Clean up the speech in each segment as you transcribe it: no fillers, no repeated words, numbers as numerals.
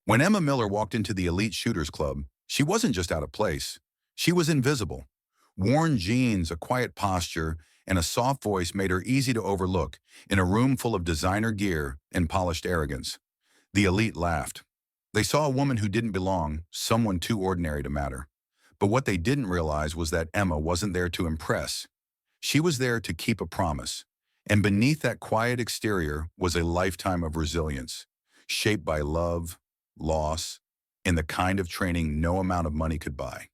When Emma Miller walked into the Elite Shooters Club, she wasn't just out of place. She was invisible. Worn jeans, a quiet posture, and a soft voice made her easy to overlook in a room full of designer gear and polished arrogance. The elite laughed. They saw a woman who didn't belong, someone too ordinary to matter. But what they didn't realize was that Emma wasn't there to impress. She was there to keep a promise. And beneath that quiet exterior was a lifetime of resilience, shaped by love, loss, and the kind of training no amount of money could buy.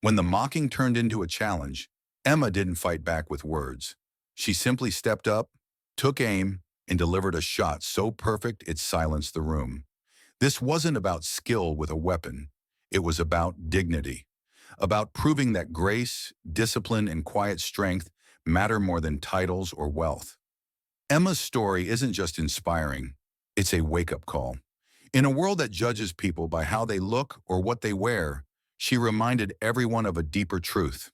When the mocking turned into a challenge, Emma didn't fight back with words. She simply stepped up, took aim, and delivered a shot so perfect it silenced the room. This wasn't about skill with a weapon. It was about dignity, about proving that grace, discipline, and quiet strength matter more than titles or wealth. Emma's story isn't just inspiring, it's a wake-up call. In a world that judges people by how they look or what they wear, she reminded everyone of a deeper truth.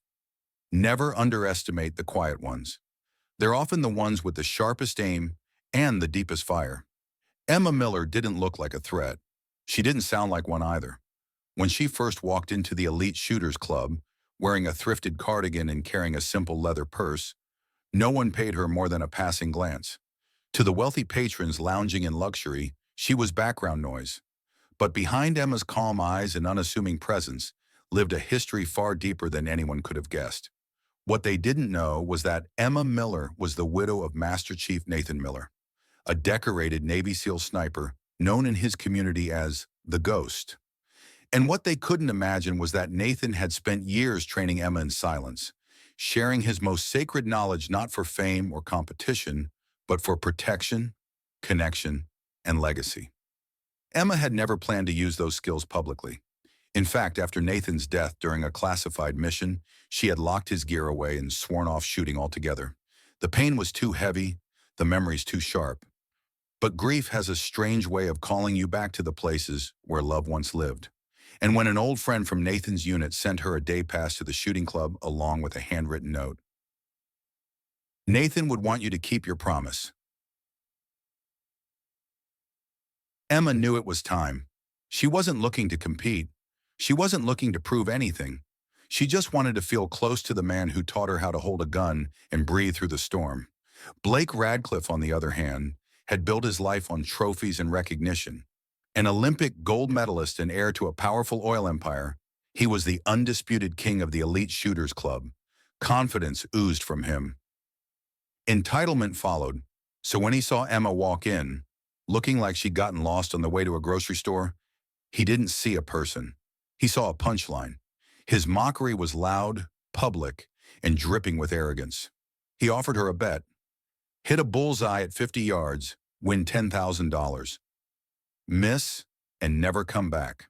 Never underestimate the quiet ones. They're often the ones with the sharpest aim and the deepest fire. Emma Miller didn't look like a threat. She didn't sound like one either. When she first walked into the Elite Shooters Club, wearing a thrifted cardigan and carrying a simple leather purse, no one paid her more than a passing glance. To the wealthy patrons lounging in luxury, she was background noise. But behind Emma's calm eyes and unassuming presence lived a history far deeper than anyone could have guessed. What they didn't know was that Emma Miller was the widow of Master Chief Nathan Miller, a decorated Navy SEAL sniper known in his community as the Ghost. And what they couldn't imagine was that Nathan had spent years training Emma in silence, sharing his most sacred knowledge not for fame or competition, but for protection, connection, and legacy. Emma had never planned to use those skills publicly. In fact, after Nathan's death during a classified mission, she had locked his gear away and sworn off shooting altogether. The pain was too heavy, the memories too sharp. But grief has a strange way of calling you back to the places where love once lived. And when an old friend from Nathan's unit sent her a day pass to the shooting club along with a handwritten note, Nathan would want you to keep your promise. Emma knew it was time. She wasn't looking to compete. She wasn't looking to prove anything. She just wanted to feel close to the man who taught her how to hold a gun and breathe through the storm. Blake Radcliffe, on the other hand, had built his life on trophies and recognition. An Olympic gold medalist and heir to a powerful oil empire, he was the undisputed king of the Elite Shooters Club. Confidence oozed from him. Entitlement followed, so when he saw Emma walk in, looking like she'd gotten lost on the way to a grocery store, he didn't see a person. He saw a punchline. His mockery was loud, public, and dripping with arrogance. He offered her a bet. Hit a bullseye at 50 yards, win $10,000. Miss, and never come back.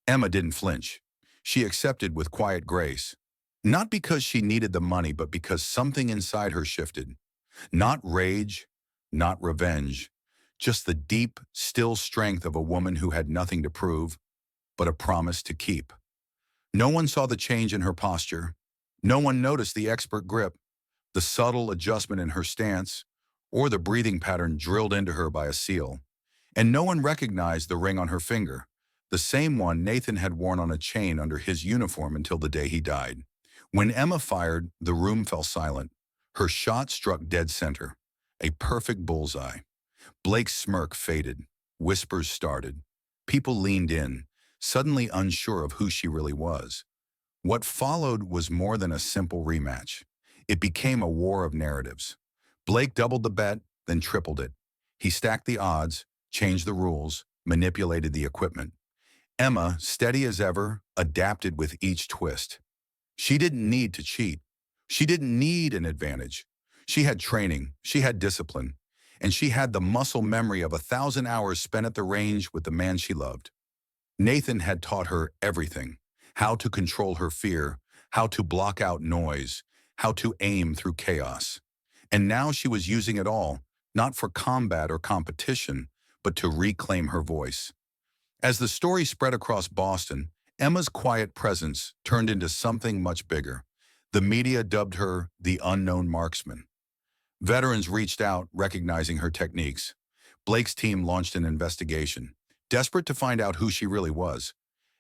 Emma didn't flinch. She accepted with quiet grace. Not because she needed the money, but because something inside her shifted. Not rage, not revenge, just the deep, still strength of a woman who had nothing to prove, but a promise to keep. No one saw the change in her posture. No one noticed the expert grip, the subtle adjustment in her stance, or the breathing pattern drilled into her by a SEAL. And no one recognized the ring on her finger, the same one Nathan had worn on a chain under his uniform until the day he died. When Emma fired, the room fell silent. Her shot struck dead center, a perfect bullseye. Blake's smirk faded. Whispers started. People leaned in, suddenly unsure of who she really was. What followed was more than a simple rematch. It became a war of narratives. Blake doubled the bet, then tripled it. He stacked the odds, changed the rules, manipulated the equipment. Emma, steady as ever, adapted with each twist. She didn't need to cheat. She didn't need an advantage. She had training, she had discipline, and she had the muscle memory of 1,000 hours spent at the range with the man she loved. Nathan had taught her everything: how to control her fear, how to block out noise, how to aim through chaos. And now she was using it all, not for combat or competition, but to reclaim her voice. As the story spread across Boston, Emma's quiet presence turned into something much bigger. The media dubbed her the unknown marksman. Veterans reached out, recognizing her techniques. Blake's team launched an investigation. desperate to find out who she really was.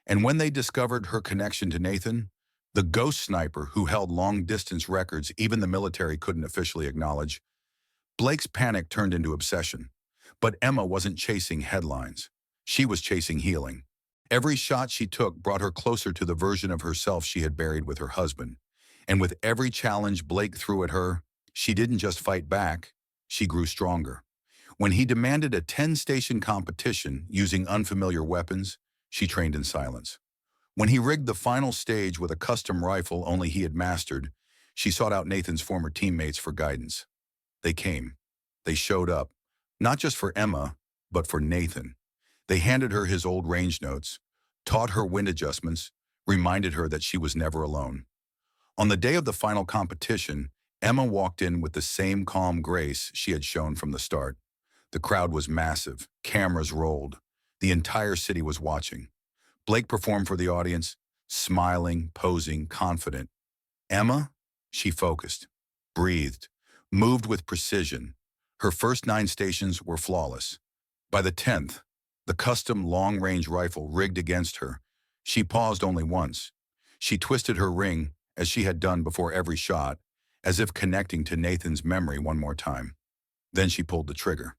And when they discovered her connection to Nathan, the ghost sniper who held long-distance records even the military couldn't officially acknowledge, Blake's panic turned into obsession. But Emma wasn't chasing headlines. She was chasing healing. Every shot she took brought her closer to the version of herself she had buried with her husband. And with every challenge Blake threw at her, she didn't just fight back, she grew stronger. When he demanded a 10-station competition using unfamiliar weapons, she trained in silence. When he rigged the final stage with a custom rifle only he had mastered, she sought out Nathan's former teammates for guidance. They came. They showed up, not just for Emma, but for Nathan. They handed her his old range notes, taught her wind adjustments, reminded her that she was never alone. On the day of the final competition, Emma walked in with the same calm grace she had shown from the start. The crowd was massive, cameras rolled. The entire city was watching. Blake performed for the audience, smiling, posing, confident. Emma? She focused, breathed, moved with precision. Her first 9 stations were flawless. By the 10th, the custom long-range rifle rigged against her, she paused only once. She twisted her ring, as she had done before every shot, as if connecting to Nathan's memory one more time. Then she pulled the trigger.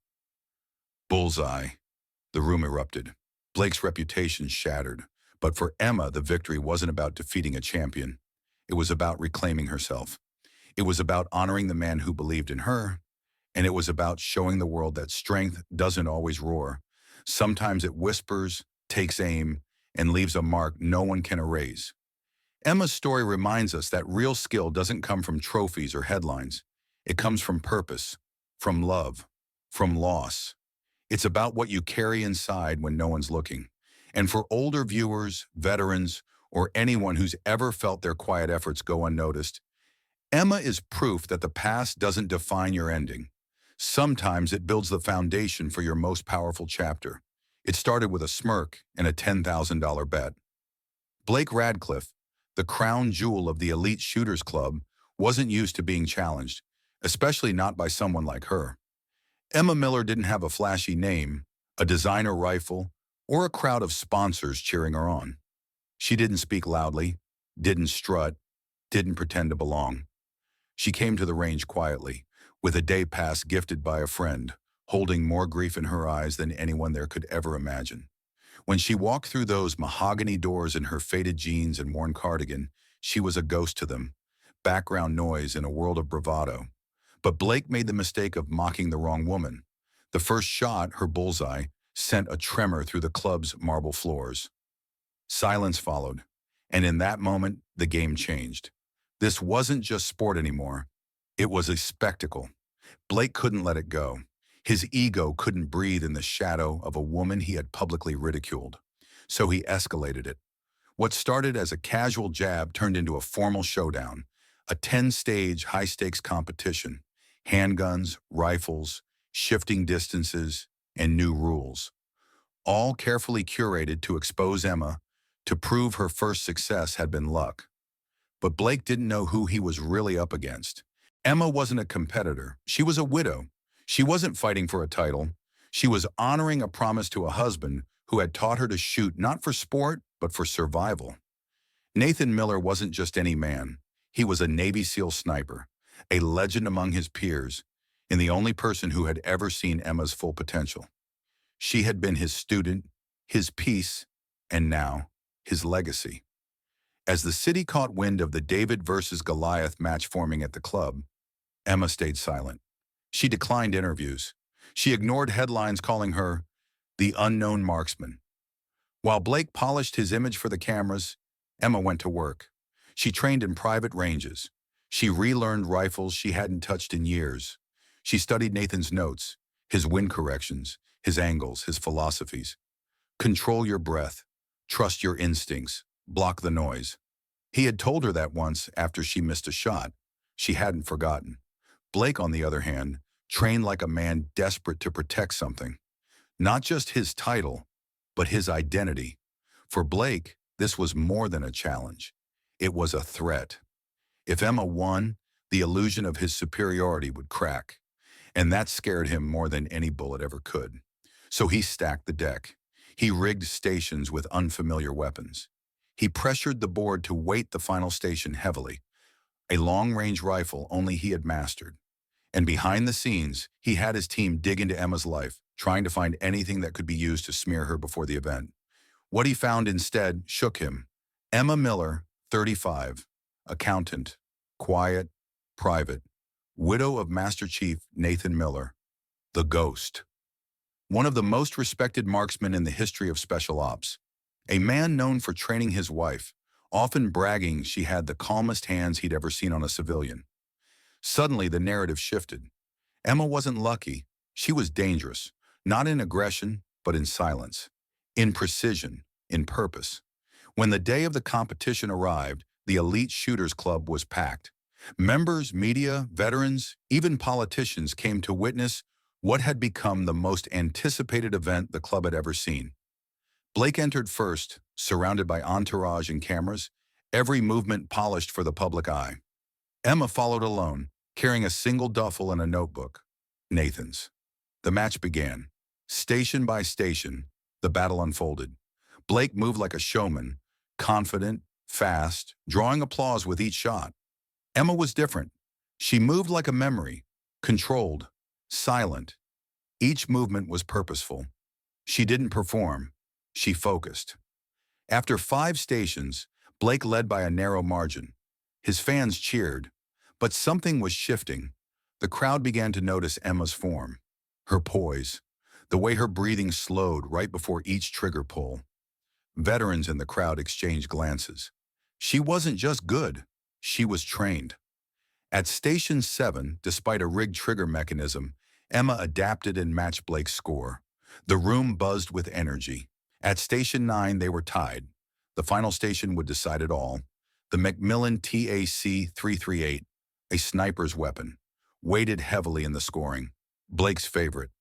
Bullseye. The room erupted. Blake's reputation shattered. But for Emma, the victory wasn't about defeating a champion. It was about reclaiming herself. It was about honoring the man who believed in her, and it was about showing the world that strength doesn't always roar. Sometimes it whispers, takes aim, and leaves a mark no one can erase. Emma's story reminds us that real skill doesn't come from trophies or headlines. It comes from purpose, from love, from loss. It's about what you carry inside when no one's looking. And for older viewers, veterans, or anyone who's ever felt their quiet efforts go unnoticed, Emma is proof that the past doesn't define your ending. Sometimes it builds the foundation for your most powerful chapter. It started with a smirk and a $10,000 bet. Blake Radcliffe, the crown jewel of the elite shooters club, wasn't used to being challenged, especially not by someone like her. Emma Miller didn't have a flashy name, a designer rifle, or a crowd of sponsors cheering her on. She didn't speak loudly, didn't strut, didn't pretend to belong. She came to the range quietly, with a day pass gifted by a friend, holding more grief in her eyes than anyone there could ever imagine. When she walked through those mahogany doors in her faded jeans and worn cardigan, she was a ghost to them, background noise in a world of bravado. But Blake made the mistake of mocking the wrong woman. The first shot, her bullseye, sent a tremor through the club's marble floors. Silence followed, and in that moment, the game changed. This wasn't just sport anymore. It was a spectacle. Blake couldn't let it go. His ego couldn't breathe in the shadow of a woman he had publicly ridiculed. So he escalated it. What started as a casual jab turned into a formal showdown, a 10-stage high-stakes competition. Handguns, rifles, shifting distances, and new rules. All carefully curated to expose Emma, to prove her first success had been luck. But Blake didn't know who he was really up against. Emma wasn't a competitor. She was a widow. She wasn't fighting for a title. She was honoring a promise to a husband who had taught her to shoot not for sport, but for survival. Nathan Miller wasn't just any man. He was a Navy SEAL sniper, a legend among his peers, and the only person who had ever seen Emma's full potential. She had been his student, his piece, and now his legacy. As the city caught wind of the David versus Goliath match forming at the club, Emma stayed silent. She declined interviews. She ignored headlines calling her the unknown marksman. While Blake polished his image for the cameras, Emma went to work. She trained in private ranges. She relearned rifles she hadn't touched in years. She studied Nathan's notes, his wind corrections, his angles, his philosophies. Control your breath. Trust your instincts. Block the noise. He had told her that once after she missed a shot. She hadn't forgotten. Blake, on the other hand, trained like a man desperate to protect something. Not just his title, but his identity. For Blake, this was more than a challenge. It was a threat. If Emma won, the illusion of his superiority would crack. And that scared him more than any bullet ever could. So he stacked the deck. He rigged stations with unfamiliar weapons. He pressured the board to weight the final station heavily, a long-range rifle only he had mastered. And behind the scenes, he had his team dig into Emma's life, trying to find anything that could be used to smear her before the event. What he found instead shook him. Emma Miller, 35, accountant, quiet, private, widow of Master Chief Nathan Miller, the Ghost. One of the most respected marksmen in the history of special ops. A man known for training his wife, often bragging she had the calmest hands he'd ever seen on a civilian. Suddenly, the narrative shifted. Emma wasn't lucky. She was dangerous, not in aggression, but in silence, in precision, in purpose. When the day of the competition arrived, the elite shooters club was packed. Members, media, veterans, even politicians came to witness what had become the most anticipated event the club had ever seen. Blake entered first, surrounded by entourage and cameras, every movement polished for the public eye. Emma followed alone, carrying a single duffel and a notebook. Nathan's. The match began. Station by station, the battle unfolded. Blake moved like a showman, confident, fast, drawing applause with each shot. Emma was different. She moved like a memory, controlled, silent. Each movement was purposeful. She didn't perform. She focused. After 5 stations, Blake led by a narrow margin. His fans cheered, but something was shifting. The crowd began to notice Emma's form, her poise, the way her breathing slowed right before each trigger pull. Veterans in the crowd exchanged glances. She wasn't just good, she was trained. At Station 7, despite a rigged trigger mechanism, Emma adapted and matched Blake's score. The room buzzed with energy. At Station 9, they were tied. The final station would decide it all. The Macmillan TAC-338, a sniper's weapon, weighted heavily in the scoring. Blake's favorite.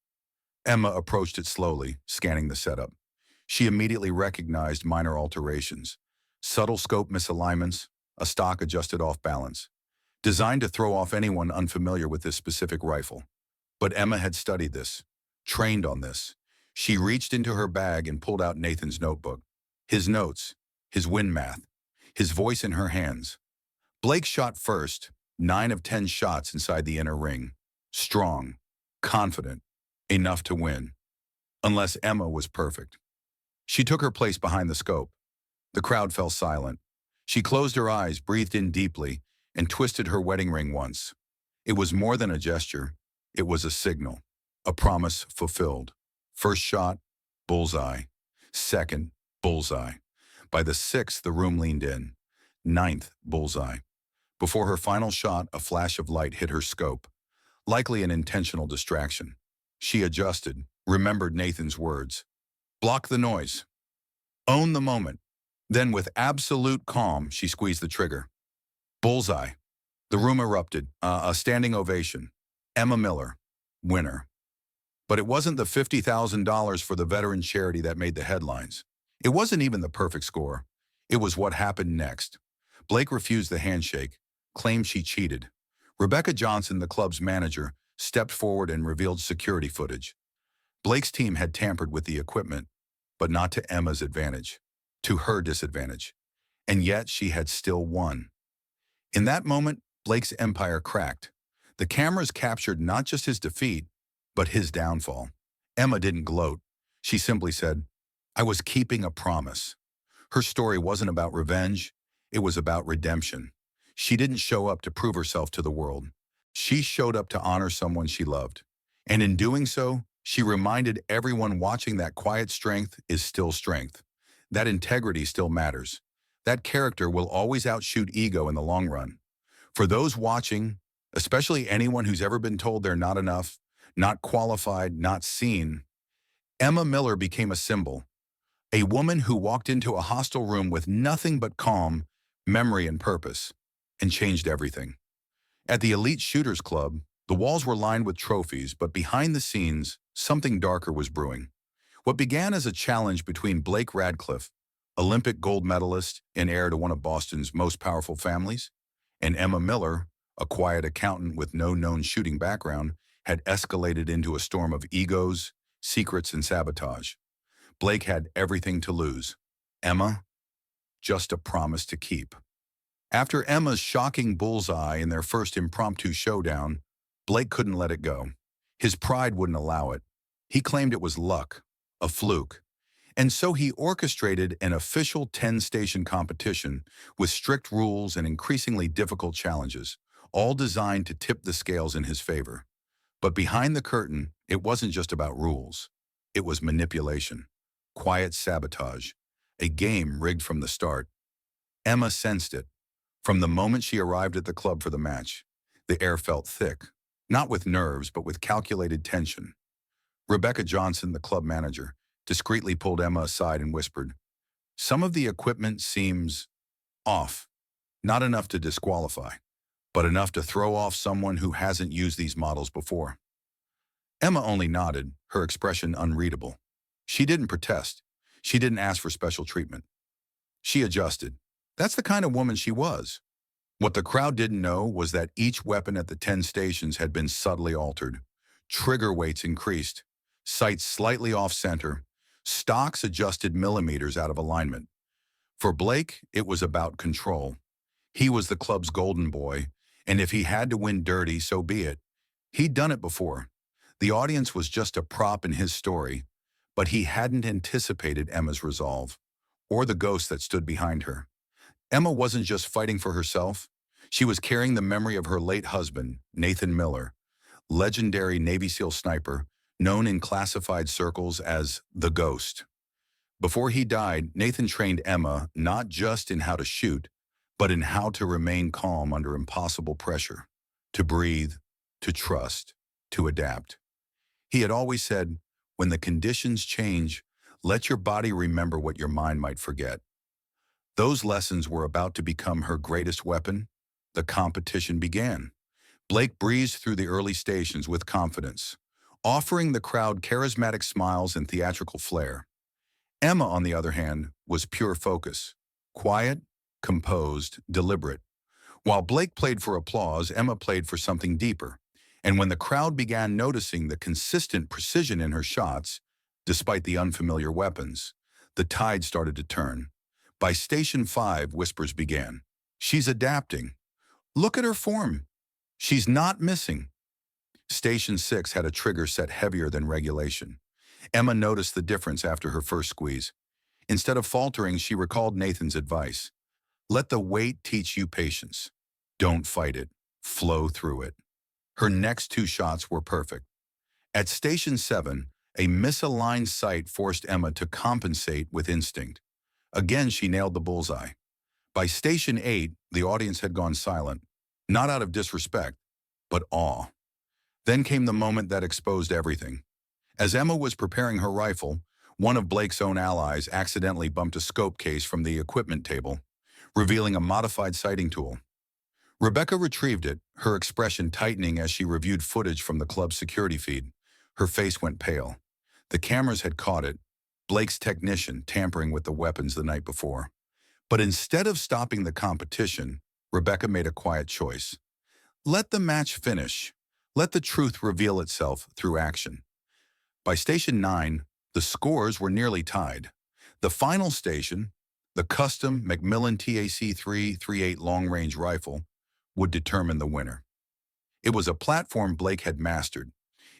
Emma approached it slowly, scanning the setup. She immediately recognized minor alterations. Subtle scope misalignments, a stock adjusted off balance. Designed to throw off anyone unfamiliar with this specific rifle. But Emma had studied this, trained on this. She reached into her bag and pulled out Nathan's notebook. His notes, his win math, his voice in her hands. Blake shot first, 9 of 10 shots inside the inner ring. Strong, confident, enough to win. Unless Emma was perfect. She took her place behind the scope. The crowd fell silent. She closed her eyes, breathed in deeply, and twisted her wedding ring once. It was more than a gesture. It was a signal, a promise fulfilled. First shot, bullseye. Second, bullseye. By the 6th, the room leaned in. 9th, bullseye. Before her final shot, a flash of light hit her scope, likely an intentional distraction. She adjusted, remembered Nathan's words. Block the noise. Own the moment. Then, with absolute calm, she squeezed the trigger. Bullseye. The room erupted, a standing ovation. Emma Miller, winner. But it wasn't the $50,000 for the veteran charity that made the headlines. It wasn't even the perfect score. It was what happened next. Blake refused the handshake, claimed she cheated. Rebecca Johnson, the club's manager, stepped forward and revealed security footage. Blake's team had tampered with the equipment, but not to Emma's advantage, to her disadvantage. And yet she had still won. In that moment, Blake's empire cracked. The cameras captured not just his defeat, but his downfall. Emma didn't gloat. She simply said, I was keeping a promise. Her story wasn't about revenge. It was about redemption. She didn't show up to prove herself to the world. She showed up to honor someone she loved. And in doing so, she reminded everyone watching that quiet strength is still strength. That integrity still matters. That character will always outshoot ego in the long run. For those watching, especially anyone who's ever been told they're not enough, not qualified, not seen, Emma Miller became a symbol. A woman who walked into a hostile room with nothing but calm, memory, and purpose, and changed everything. At the Elite Shooters Club, the walls were lined with trophies, but behind the scenes, something darker was brewing. What began as a challenge between Blake Radcliffe, Olympic gold medalist and heir to one of Boston's most powerful families, and Emma Miller, a quiet accountant with no known shooting background, had escalated into a storm of egos, secrets, and sabotage. Blake had everything to lose. Emma, just a promise to keep. After Emma's shocking bullseye in their first impromptu showdown, Blake couldn't let it go. His pride wouldn't allow it. He claimed it was luck, a fluke. And so he orchestrated an official 10-station competition with strict rules and increasingly difficult challenges, all designed to tip the scales in his favor. But behind the curtain, it wasn't just about rules. It was manipulation, quiet sabotage, a game rigged from the start. Emma sensed it. From the moment she arrived at the club for the match, the air felt thick, not with nerves, but with calculated tension. Rebecca Johnson, the club manager, discreetly pulled Emma aside and whispered, "Some of the equipment seems off, not enough to disqualify, but enough to throw off someone who hasn't used these models before." Emma only nodded, her expression unreadable. She didn't protest. She didn't ask for special treatment. She adjusted. That's the kind of woman she was. What the crowd didn't know was that each weapon at the 10 stations had been subtly altered. Trigger weights increased, sights slightly off-center, stocks adjusted millimeters out of alignment. For Blake, it was about control. He was the club's golden boy, and if he had to win dirty, so be it. He'd done it before. The audience was just a prop in his story, but he hadn't anticipated Emma's resolve, or the ghost that stood behind her. Emma wasn't just fighting for herself. She was carrying the memory of her late husband, Nathan Miller, legendary Navy SEAL sniper, known in classified circles as the Ghost. Before he died, Nathan trained Emma not just in how to shoot, but in how to remain calm under impossible pressure, to breathe, to trust, to adapt. He had always said, when the conditions change, let your body remember what your mind might forget. Those lessons were about to become her greatest weapon. The competition began. Blake breezed through the early stations with confidence, offering the crowd charismatic smiles and theatrical flair. Emma, on the other hand, was pure focus, quiet, composed, deliberate. While Blake played for applause, Emma played for something deeper. And when the crowd began noticing the consistent precision in her shots, despite the unfamiliar weapons, the tide started to turn. By Station 5, whispers began. She's adapting. Look at her form. She's not missing. Station 6 had a trigger set heavier than regulation. Emma noticed the difference after her first squeeze. Instead of faltering, she recalled Nathan's advice. Let the weight teach you patience. Don't fight it. Flow through it. Her next two shots were perfect. At Station 7, a misaligned sight forced Emma to compensate with instinct. Again, she nailed the bullseye. By Station 8, the audience had gone silent, not out of disrespect, but awe. Then came the moment that exposed everything. As Emma was preparing her rifle, one of Blake's own allies accidentally bumped a scope case from the equipment table, revealing a modified sighting tool. Rebecca retrieved it, her expression tightening as she reviewed footage from the club's security feed. Her face went pale. The cameras had caught it, Blake's technician tampering with the weapons the night before. But instead of stopping the competition, Rebecca made a quiet choice. Let the match finish. Let the truth reveal itself through action. By Station 9, the scores were nearly tied. The final station, the custom Macmillan TAC-338 long-range rifle, would determine the winner. It was a platform Blake had mastered.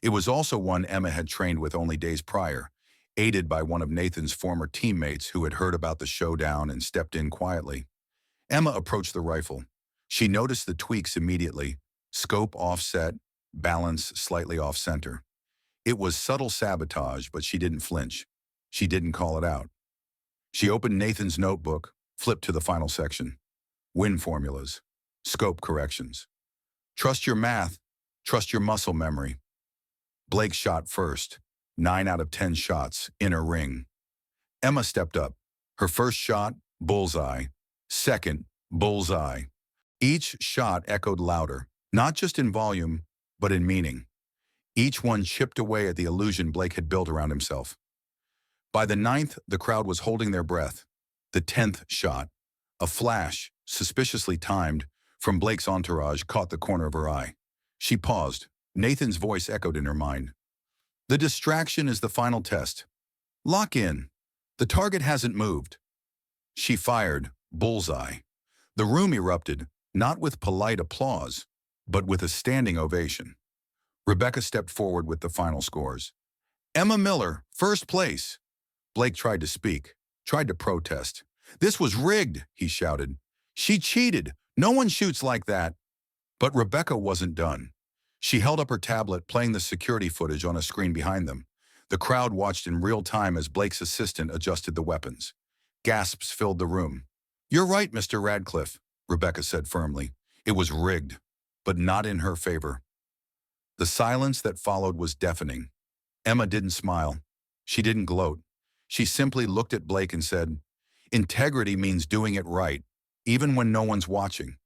It was also one Emma had trained with only days prior, aided by one of Nathan's former teammates who had heard about the showdown and stepped in quietly. Emma approached the rifle. She noticed the tweaks immediately, scope offset, balance slightly off-center. It was subtle sabotage, but she didn't flinch. She didn't call it out. She opened Nathan's notebook, flipped to the final section. Win formulas, scope corrections. Trust your math, trust your muscle memory. Blake shot first, 9 out of 10 shots, inner ring. Emma stepped up. Her first shot, bullseye. Second, bullseye. Each shot echoed louder, not just in volume, but in meaning. Each one chipped away at the illusion Blake had built around himself. By the 9th, the crowd was holding their breath. The 10th shot, a flash, suspiciously timed, from Blake's entourage caught the corner of her eye. She paused. Nathan's voice echoed in her mind. The distraction is the final test. Lock in. The target hasn't moved. She fired, bullseye. The room erupted, not with polite applause, but with a standing ovation. Rebecca stepped forward with the final scores. Emma Miller, first place. Blake tried to speak, tried to protest. This was rigged, he shouted. She cheated. No one shoots like that. But Rebecca wasn't done. She held up her tablet, playing the security footage on a screen behind them. The crowd watched in real time as Blake's assistant adjusted the weapons. Gasps filled the room. You're right, Mr. Radcliffe, Rebecca said firmly. It was rigged, but not in her favor. The silence that followed was deafening. Emma didn't smile. She didn't gloat. She simply looked at Blake and said, integrity means doing it right, even when no one's watching.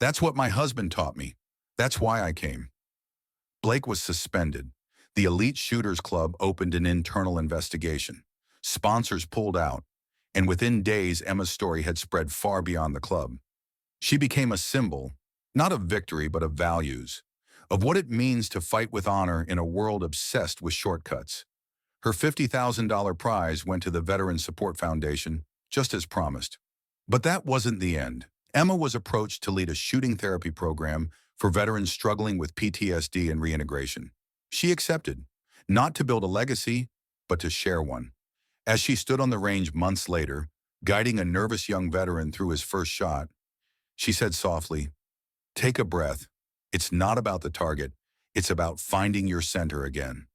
That's what my husband taught me. That's why I came. Blake was suspended. The Elite Shooters Club opened an internal investigation. Sponsors pulled out, and within days Emma's story had spread far beyond the club. She became a symbol, not of victory but of values, of what it means to fight with honor in a world obsessed with shortcuts. Her $50,000 prize went to the Veteran Support Foundation, just as promised. But that wasn't the end. Emma was approached to lead a shooting therapy program for veterans struggling with PTSD and reintegration. She accepted, not to build a legacy, but to share one. As she stood on the range months later, guiding a nervous young veteran through his first shot, she said softly, take a breath. It's not about the target. It's about finding your center again.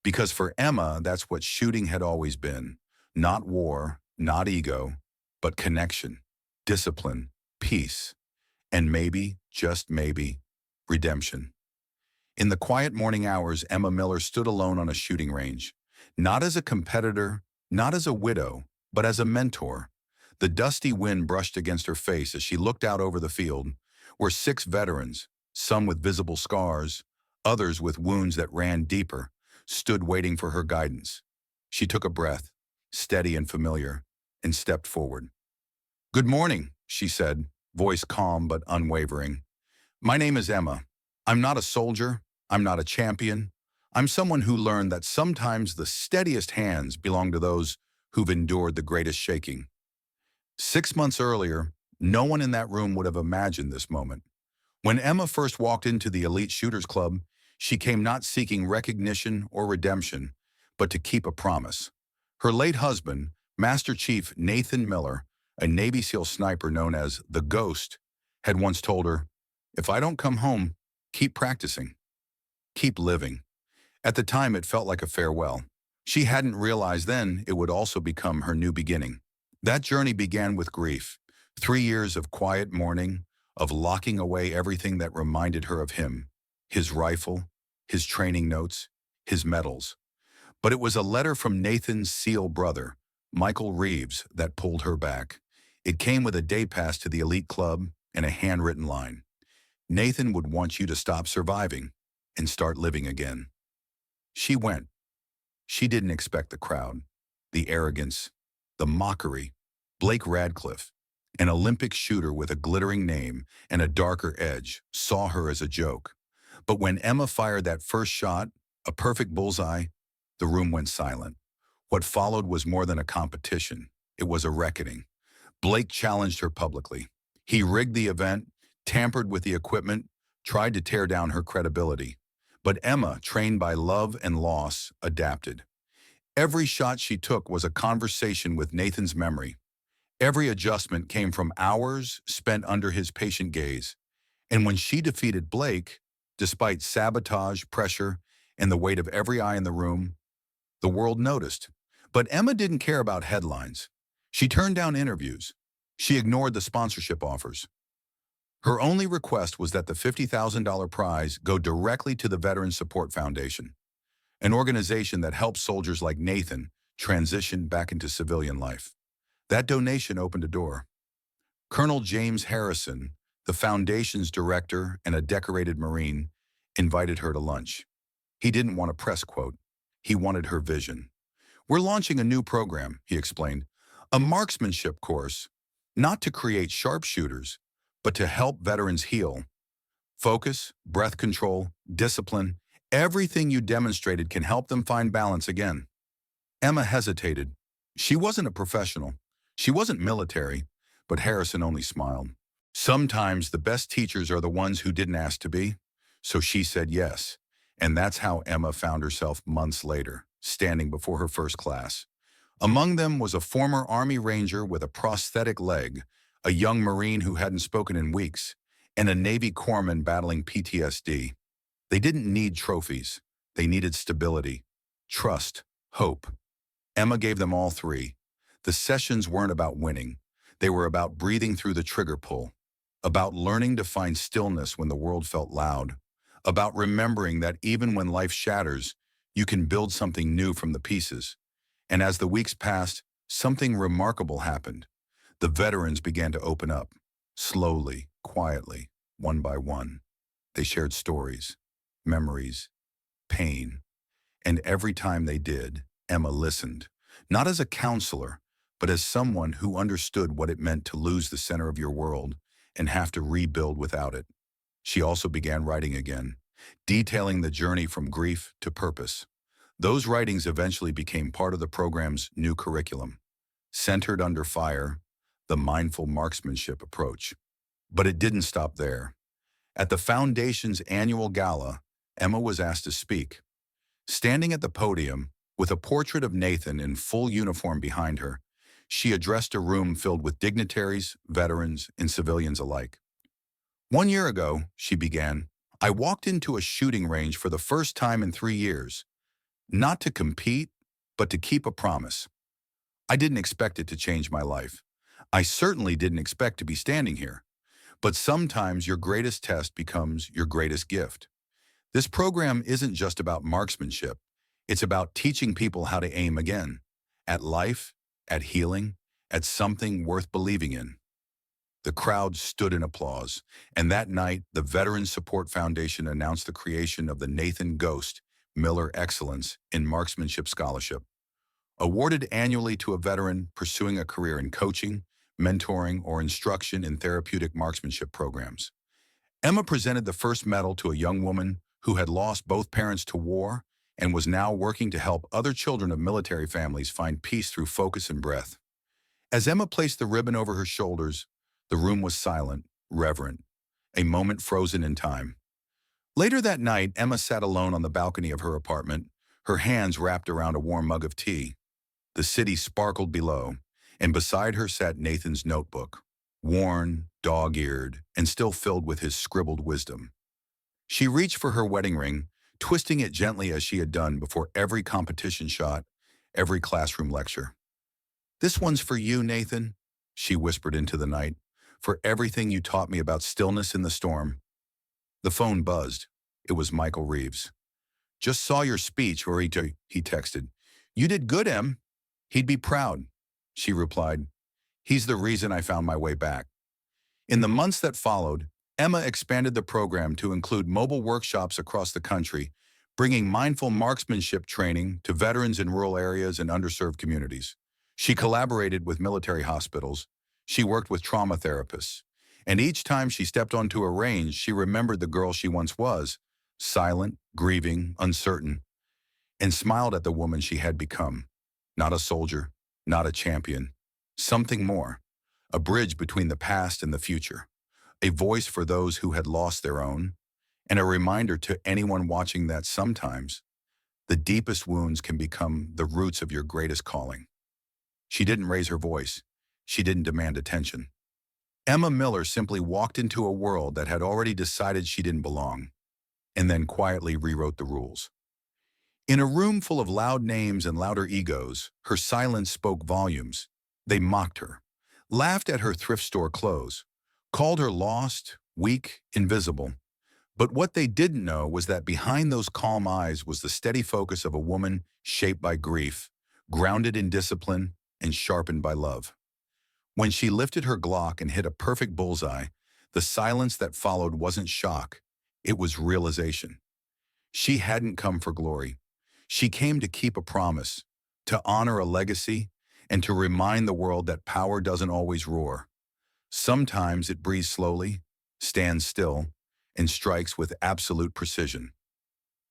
Because for Emma, that's what shooting had always been. Not war, not ego, but connection, discipline, peace, and maybe, just maybe, redemption. In the quiet morning hours, Emma Miller stood alone on a shooting range, not as a competitor, not as a widow, but as a mentor. The dusty wind brushed against her face as she looked out over the field, where 6 veterans, some with visible scars, others with wounds that ran deeper, stood waiting for her guidance. She took a breath, steady and familiar, and stepped forward. Good morning, she said, voice calm but unwavering. My name is Emma. I'm not a soldier. I'm not a champion. I'm someone who learned that sometimes the steadiest hands belong to those who've endured the greatest shaking. 6 months earlier, no one in that room would have imagined this moment. When Emma first walked into the Elite Shooters Club, she came not seeking recognition or redemption, but to keep a promise. Her late husband, Master Chief Nathan Miller, a Navy SEAL sniper known as the Ghost, had once told her, if I don't come home, keep practicing. Keep living. At the time, it felt like a farewell. She hadn't realized then it would also become her new beginning. That journey began with grief. 3 years of quiet mourning, of locking away everything that reminded her of him, his rifle, his training notes, his medals. But it was a letter from Nathan's SEAL brother, Michael Reeves, that pulled her back. It came with a day pass to the Elite Club and a handwritten line. Nathan would want you to stop surviving and start living again. She went. She didn't expect the crowd, the arrogance, the mockery. Blake Radcliffe, an Olympic shooter with a glittering name and a darker edge, saw her as a joke. But when Emma fired that first shot, a perfect bullseye, the room went silent. What followed was more than a competition. It was a reckoning. Blake challenged her publicly. He rigged the event, tampered with the equipment, tried to tear down her credibility. But Emma, trained by love and loss, adapted. Every shot she took was a conversation with Nathan's memory. Every adjustment came from hours spent under his patient gaze. And when she defeated Blake, despite sabotage, pressure, and the weight of every eye in the room, the world noticed. But Emma didn't care about headlines. She turned down interviews. She ignored the sponsorship offers. Her only request was that the $50,000 prize go directly to the Veteran Support Foundation, an organization that helps soldiers like Nathan transition back into civilian life. That donation opened a door. Colonel James Harrison, the foundation's director and a decorated Marine, invited her to lunch. He didn't want a press quote. He wanted her vision. We're launching a new program, he explained, a marksmanship course, not to create sharpshooters, but to help veterans heal. Focus, breath control, discipline, everything you demonstrated can help them find balance again. Emma hesitated. She wasn't a professional. She wasn't military, but Harrison only smiled. Sometimes the best teachers are the ones who didn't ask to be. So she said yes. And that's how Emma found herself months later, standing before her first class. Among them was a former Army Ranger with a prosthetic leg, a young Marine who hadn't spoken in weeks, and a Navy corpsman battling PTSD. They didn't need trophies. They needed stability, trust, hope. Emma gave them all three. The sessions weren't about winning. They were about breathing through the trigger pull, about learning to find stillness when the world felt loud, about remembering that even when life shatters, you can build something new from the pieces. And as the weeks passed, something remarkable happened. The veterans began to open up, slowly, quietly, one by one. They shared stories, memories, pain, and every time they did, Emma listened, not as a counselor, but as someone who understood what it meant to lose the center of your world and have to rebuild without it. She also began writing again, detailing the journey from grief to purpose. Those writings eventually became part of the program's new curriculum, centered under fire, the mindful marksmanship approach. But it didn't stop there. At the Foundation's annual gala, Emma was asked to speak. Standing at the podium, with a portrait of Nathan in full uniform behind her, she addressed a room filled with dignitaries, veterans, and civilians alike. 1 year ago, she began, I walked into a shooting range for the first time in 3 years, not to compete, but to keep a promise. I didn't expect it to change my life. I certainly didn't expect to be standing here. But sometimes your greatest test becomes your greatest gift. This program isn't just about marksmanship. It's about teaching people how to aim again, at life, at healing, at something worth believing in. The crowd stood in applause, and that night, the Veterans Support Foundation announced the creation of the Nathan Ghost Miller Excellence in Marksmanship Scholarship, awarded annually to a veteran pursuing a career in coaching, mentoring, or instruction in therapeutic marksmanship programs. Emma presented the first medal to a young woman who had lost both parents to war and was now working to help other children of military families find peace through focus and breath. As Emma placed the ribbon over her shoulders, the room was silent, reverent, a moment frozen in time. Later that night, Emma sat alone on the balcony of her apartment, her hands wrapped around a warm mug of tea. The city sparkled below, and beside her sat Nathan's notebook, worn, dog-eared, and still filled with his scribbled wisdom. She reached for her wedding ring, twisting it gently as she had done before every competition shot, every classroom lecture. This one's for you, Nathan, she whispered into the night, for everything you taught me about stillness in the storm. The phone buzzed. It was Michael Reeves. Just saw your speech, or he texted. You did good, Em. He'd be proud, she replied. He's the reason I found my way back. In the months that followed, Emma expanded the program to include mobile workshops across the country, bringing mindful marksmanship training to veterans in rural areas and underserved communities. She collaborated with military hospitals. She worked with trauma therapists. And each time she stepped onto a range, she remembered the girl she once was, silent, grieving, uncertain, and smiled at the woman she had become. Not a soldier, not a champion, something more, a bridge between the past and the future, a voice for those who had lost their own, and a reminder to anyone watching that sometimes the deepest wounds can become the roots of your greatest calling. She didn't raise her voice. She didn't demand attention. Emma Miller simply walked into a world that had already decided she didn't belong, and then quietly rewrote the rules. In a room full of loud names and louder egos, her silence spoke volumes. They mocked her, laughed at her thrift store clothes, called her lost, weak, invisible. But what they didn't know was that behind those calm eyes was the steady focus of a woman shaped by grief, grounded in discipline, and sharpened by love. When she lifted her Glock and hit a perfect bullseye, the silence that followed wasn't shock, it was realization. She hadn't come for glory. She came to keep a promise, to honor a legacy, and to remind the world that power doesn't always roar. Sometimes it breathes slowly, stands still, and strikes with absolute precision.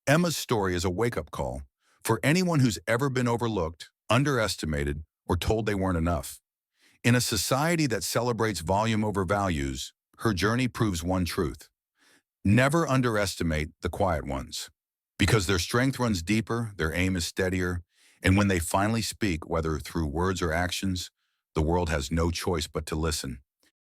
Emma's story is a wake-up call for anyone who's ever been overlooked, underestimated, or told they weren't enough. In a society that celebrates volume over values, her journey proves one truth. Never underestimate the quiet ones. Because their strength runs deeper, their aim is steadier, and when they finally speak, whether through words or actions, the world has no choice but to listen.